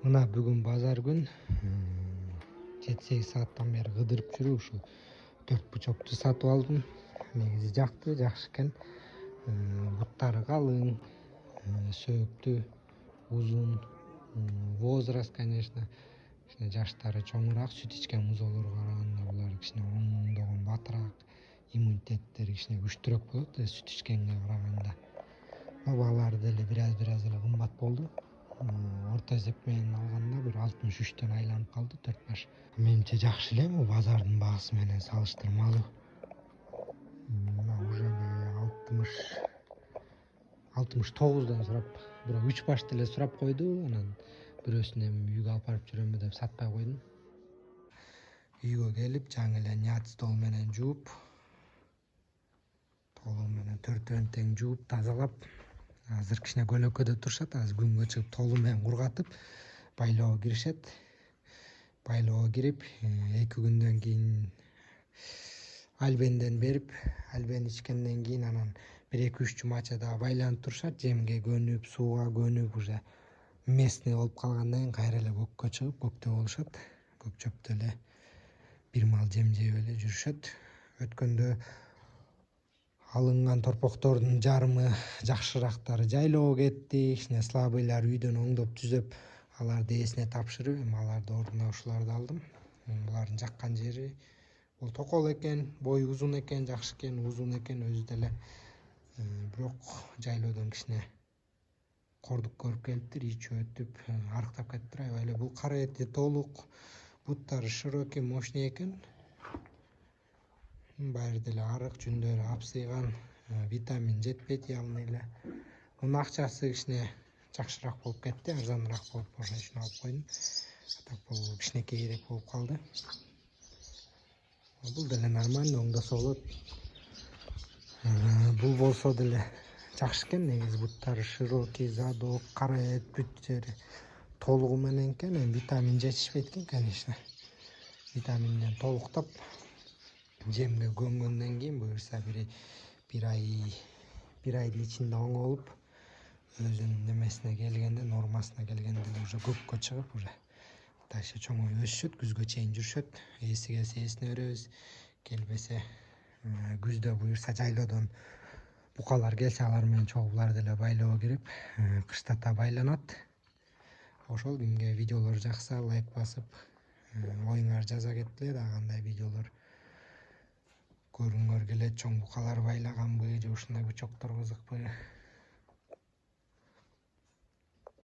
Мына бүгүн базар күн 7-8 сааттан бeri кыдырып жүрүп ушул 4 бучокту сатып алдым. Негизи жакшы экен. Буттары калың, сөөктүү, узун, возраст, конечно. Жаштары чоңураак, сүт ичкен музоолорго караганда булар кичине оңдогон батыраак, иммунитеттери кичине күчтүүрөөк болот сүт ичкенге караганда. Баалары деле бир аз эле кымбат болду. Орто эсеп менен алганда бир 63төн айланып калды 4 баш. Менимче жакшы эле бул базардын баасы менен салыштырмалуу. Уже 69дон сурап, бирок 3 башты эле сурап койду. Анан бирөөсүн эми үйгө алып барып жүрөмбү деп сатпай койдум. Үйгө келип жаңы эле нят стол менен жууп, толугу менен төртөөн тең жууп, тазалап, азыр кичине көлөкөдө турушат. Азыр күнгө чыгып толугу менен кургатып, байлоого киришет. Байлоого кирип, 2 күндөн кийин альбенден берип, альбен ичкенден кийин анан 1-2-3 жумача дагы байланып турушат. Жемге көнүп, сууга көнүп, уже местный болуп калгандан кийин кайра эле көккө чыгып, көктө болушат. Көк чөптө эле бир мал жем жеп эле жүрүшөт. Өткөндө алынган торпоктордун жарымы жакшыраактары жайлоого кетти. Кичине слабыйлар үйдөн оңдоп түзөп, аларды ээсине тапшырып, эми аларды ордуна ушуларды алдым. Булардын жаккан жери бул токол экен, бою узун экен, жакшы экен, узун экен өзү деле. Бирок жайлоодон кичине кордук көрүп келиптир, ичи өтүп, арыктап кетиптир. Аябай эле бул кара эти толук, буттары широкий, мощный экен. Баары деле арык, жүндөрү апсыйган, витамин жетпейт явный эле. Мунун акчасы кичине жакшыраак болуп кетти, арзаныраак болуп, ошон үчүн алып койдум. Так бул кичинекейирээк болуп калды. Бул деле нормально, оңдосо болот. Бул болсо деле жакшы экен, негизи буттары широкий, задок, кара эт, бүт жери толугу менен экен. Витамин жетишпейт экен, конечно. Витаминден толуктап, жемге көнгөндөн кийин буюрса бир айдын ичинде оң болуп, өзүнүн немесине келгенде, нормасына келгенде уже көккө чыгып, уже дальше чоңоюп өсүшөт, күзгө чейин жүрүшөт. Ээси келсе ээсине беребиз, келбесе күздө буюрса жайлоодон букалар келсе алар менен чогуу булар деле байлоого кирип, кыштата байланат. Ошол кимге видеолор жакса лайк басып, оюңар жаза кеткиле, дагы кандай видеолор көрүнгөр келет, чоң букалар байлаганбы же ушундай бучоктор кызыкпы.